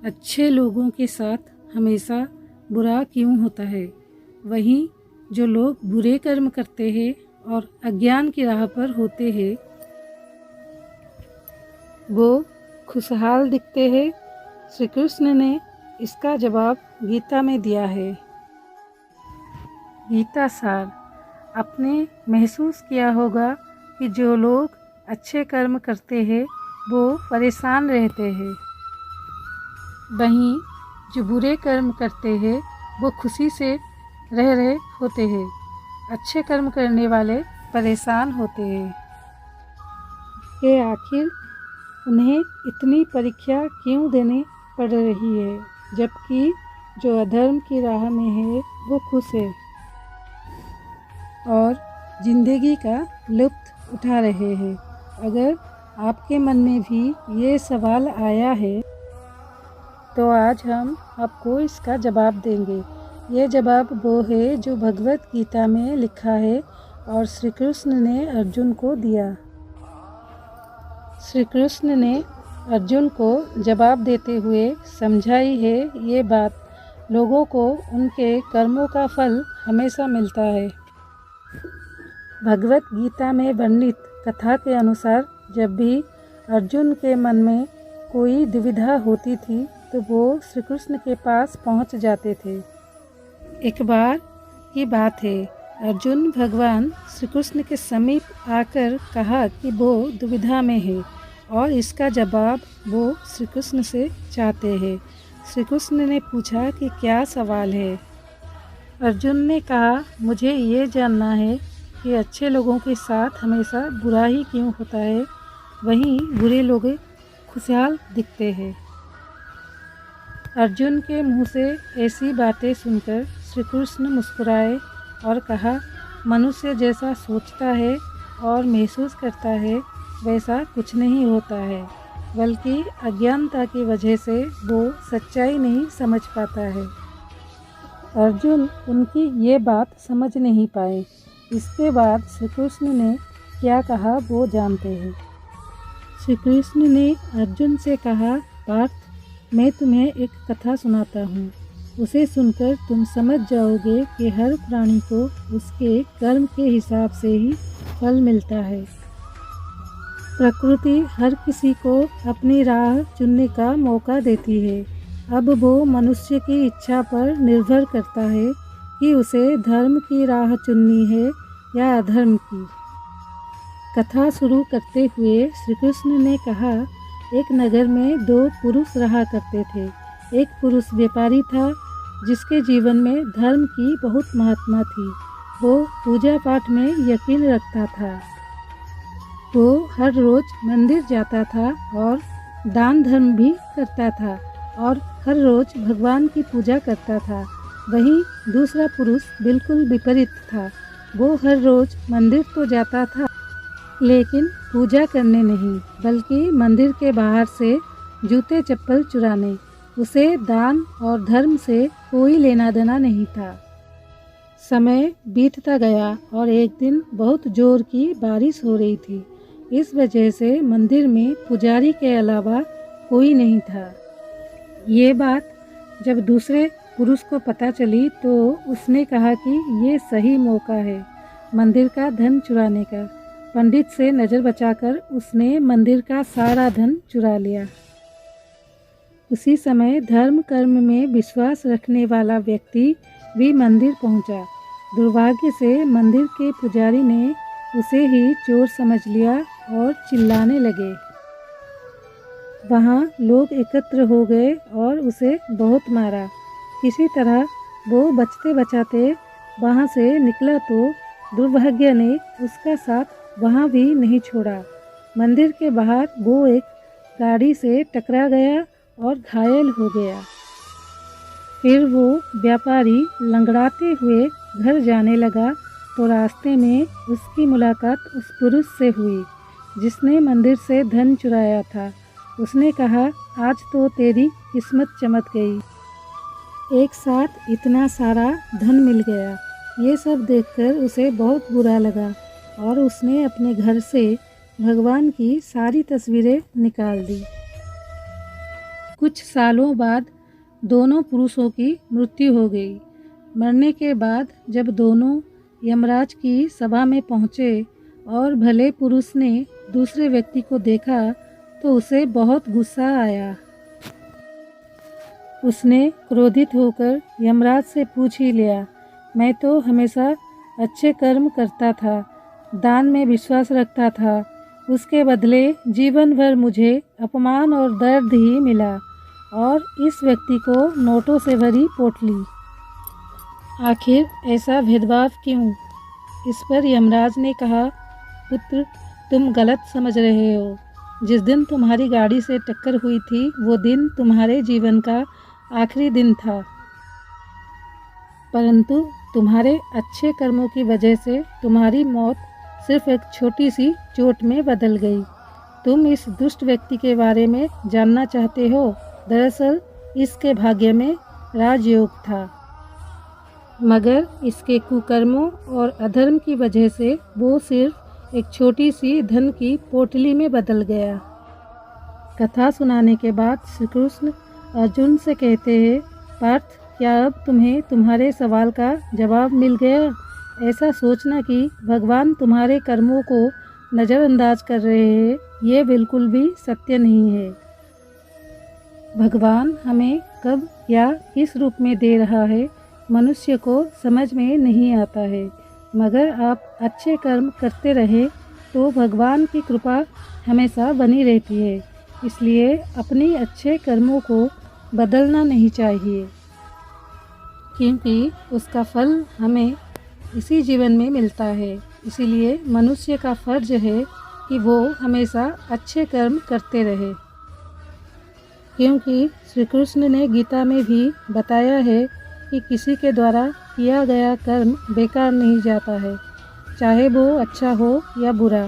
अच्छे लोगों के साथ हमेशा बुरा क्यों होता है? वहीं जो लोग बुरे कर्म करते हैं और अज्ञान की राह पर होते हैं वो खुशहाल दिखते हैं। श्री कृष्ण ने इसका जवाब गीता में दिया है। गीता सार। आपने महसूस किया होगा कि जो लोग अच्छे कर्म करते हैं वो परेशान रहते हैं, वहीं जो बुरे कर्म करते हैं वो खुशी से रह रहे होते हैं। अच्छे कर्म करने वाले परेशान होते हैं कि आखिर उन्हें इतनी परीक्षा क्यों देनी पड़ रही है, जबकि जो अधर्म की राह में है वो खुश है और ज़िंदगी का लुत्फ़ उठा रहे हैं। अगर आपके मन में भी ये सवाल आया है तो आज हम आपको इसका जवाब देंगे। ये जवाब वो है जो भगवत गीता में लिखा है और श्री कृष्ण ने अर्जुन को दिया। श्री कृष्ण ने अर्जुन को जवाब देते हुए समझाई है ये बात, लोगों को उनके कर्मों का फल हमेशा मिलता है। भगवत गीता में वर्णित कथा के अनुसार जब भी अर्जुन के मन में कोई दुविधा होती थी तो वो श्री कृष्ण के पास पहुंच जाते थे। एक बार की बात है, अर्जुन भगवान श्री कृष्ण के समीप आकर कहा कि वो दुविधा में है और इसका जवाब वो श्री कृष्ण से चाहते हैं। श्री कृष्ण ने पूछा कि क्या सवाल है। अर्जुन ने कहा, मुझे ये जानना है कि अच्छे लोगों के साथ हमेशा बुरा ही क्यों होता है, वहीं बुरे लोग खुशहाल दिखते हैं। अर्जुन के मुंह से ऐसी बातें सुनकर श्री कृष्ण मुस्कुराए और कहा, मनुष्य जैसा सोचता है और महसूस करता है वैसा कुछ नहीं होता है, बल्कि अज्ञानता की वजह से वो सच्चाई नहीं समझ पाता है। अर्जुन उनकी ये बात समझ नहीं पाए। इसके बाद श्री कृष्ण ने क्या कहा वो जानते हैं। श्री कृष्ण ने अर्जुन से कहा, पार्थ, मैं तुम्हें एक कथा सुनाता हूँ। उसे सुनकर तुम समझ जाओगे कि हर प्राणी को उसके कर्म के हिसाब से ही फल मिलता है। प्रकृति हर किसी को अपनी राह चुनने का मौका देती है। अब वो मनुष्य की इच्छा पर निर्भर करता है कि उसे धर्म की राह चुननी है या अधर्म की। कथा शुरू करते हुए श्री कृष्ण ने कहा, एक नगर में दो पुरुष रहा करते थे। एक पुरुष व्यापारी था जिसके जीवन में धर्म की बहुत महात्मा थी। वो पूजा पाठ में यकीन रखता था। वो हर रोज मंदिर जाता था और दान धर्म भी करता था और हर रोज भगवान की पूजा करता था। वहीं दूसरा पुरुष बिल्कुल विपरीत था। वो हर रोज मंदिर तो जाता था लेकिन पूजा करने नहीं, बल्कि मंदिर के बाहर से जूते चप्पल चुराने। उसे दान और धर्म से कोई लेना देना नहीं था। समय बीतता गया और एक दिन बहुत जोर की बारिश हो रही थी। इस वजह से मंदिर में पुजारी के अलावा कोई नहीं था। ये बात जब दूसरे पुरुष को पता चली तो उसने कहा कि ये सही मौका है मंदिर का धन चुराने का। पंडित से नज़र बचाकर उसने मंदिर का सारा धन चुरा लिया। उसी समय धर्म कर्म में विश्वास रखने वाला व्यक्ति भी मंदिर पहुंचा। दुर्भाग्य से मंदिर के पुजारी ने उसे ही चोर समझ लिया और चिल्लाने लगे। वहाँ लोग एकत्र हो गए और उसे बहुत मारा। किसी तरह वो बचते बचाते वहाँ से निकला तो दुर्भाग्य ने उसका साथ वहाँ भी नहीं छोड़ा। मंदिर के बाहर वो एक गाड़ी से टकरा गया और घायल हो गया। फिर वो व्यापारी लंगड़ाते हुए घर जाने लगा तो रास्ते में उसकी मुलाकात उस पुरुष से हुई जिसने मंदिर से धन चुराया था। उसने कहा, आज तो तेरी किस्मत चमक गई, एक साथ इतना सारा धन मिल गया। ये सब देखकर उसे बहुत बुरा लगा और उसने अपने घर से भगवान की सारी तस्वीरें निकाल दी। कुछ सालों बाद दोनों पुरुषों की मृत्यु हो गई। मरने के बाद जब दोनों यमराज की सभा में पहुँचे और भले पुरुष ने दूसरे व्यक्ति को देखा तो उसे बहुत गुस्सा आया। उसने क्रोधित होकर यमराज से पूछ ही लिया, मैं तो हमेशा अच्छे कर्म करता था, दान में विश्वास रखता था, उसके बदले जीवन भर मुझे अपमान और दर्द ही मिला और इस व्यक्ति को नोटों से भरी पोटली। आखिर ऐसा भेदभाव क्यों? इस पर यमराज ने कहा, पुत्र, तुम गलत समझ रहे हो। जिस दिन तुम्हारी गाड़ी से टक्कर हुई थी वो दिन तुम्हारे जीवन का आखिरी दिन था, परंतु तुम्हारे अच्छे कर्मों की वजह से तुम्हारी मौत सिर्फ एक छोटी सी चोट में बदल गई। तुम इस दुष्ट व्यक्ति के बारे में जानना चाहते हो? दरअसल इसके भाग्य में राजयोग था, मगर इसके कुकर्मों और अधर्म की वजह से वो सिर्फ एक छोटी सी धन की पोटली में बदल गया। कथा सुनाने के बाद श्री कृष्ण अर्जुन से कहते हैं, पार्थ, क्या अब तुम्हें तुम्हारे सवाल का जवाब मिल गया? ऐसा सोचना कि भगवान तुम्हारे कर्मों को नज़रअंदाज कर रहे हैं, ये बिल्कुल भी सत्य नहीं है। भगवान हमें कब या किस रूप में दे रहा है मनुष्य को समझ में नहीं आता है, मगर आप अच्छे कर्म करते रहे तो भगवान की कृपा हमेशा बनी रहती है। इसलिए अपनी अच्छे कर्मों को बदलना नहीं चाहिए, क्योंकि उसका फल हमें इसी जीवन में मिलता है। इसीलिए मनुष्य का फर्ज है कि वो हमेशा अच्छे कर्म करते रहे, क्योंकि श्री कृष्ण ने गीता में भी बताया है कि किसी के द्वारा किया गया कर्म बेकार नहीं जाता है, चाहे वो अच्छा हो या बुरा।